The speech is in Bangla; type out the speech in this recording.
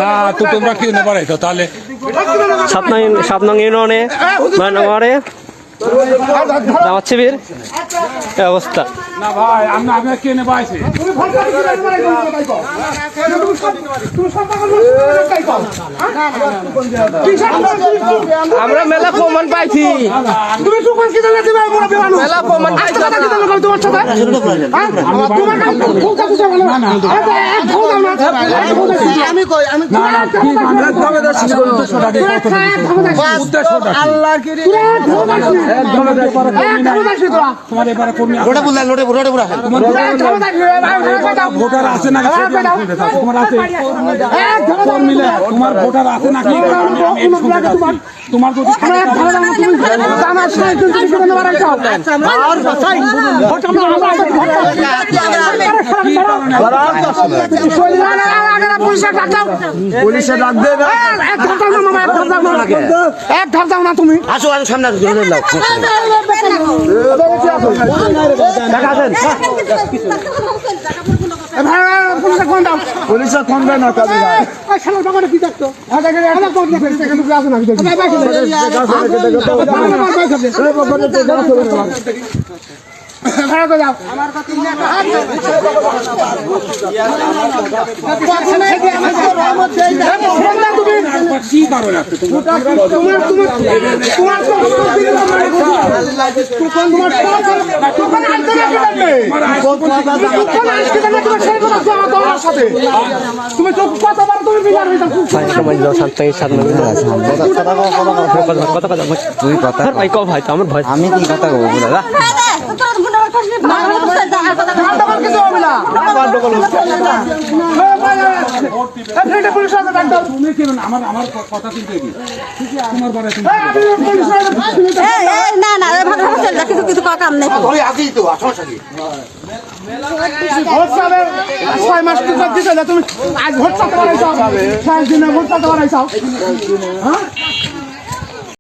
না তো তোমরা কি না পারাইছো তাহলে 7 নং ইউনিয়নে মানমারে জামাত শিবির এই অবস্থা। না ভাই আমরা কে নে পাইছি আমরা মেলা প্রমাণ পাইছি। তুমি সুপার কি জানলে দিবা মোরা বিমানো মেলা প্রমাণ পাইছি কি জানলে তোমার সাথে তোমার কাম ফুলটা কুচা ভালো না আমি কই আমি না না কি ধরে দর্শি উদ্দেশ্যটা আল্লাহর কি তোমার এবারে কর্মী লোটা বুলা লোটা বুলা ভোটার আছে না তোমার আছে মিলে তোমার ভোটার আছে নাকি তোমার যদি আমার সাথে তুমি কি করতে পারো আর বাসাই পুলিশে ডাক দে এক ঘর দাও না তুমি আসো আসো সামনে পুলিশে ফোন দেয় না কাজে কি দেখতো তুমি কতবার তুমি বিচার আমি কি কথা বলবো দাদা আমার কথা চিন্তা কিছু কথা নেই 6 মাস তুমি আজ ভোট চাতে পারাইছো 6 দিনে ভোট চাতে পারাইছো হ্যাঁ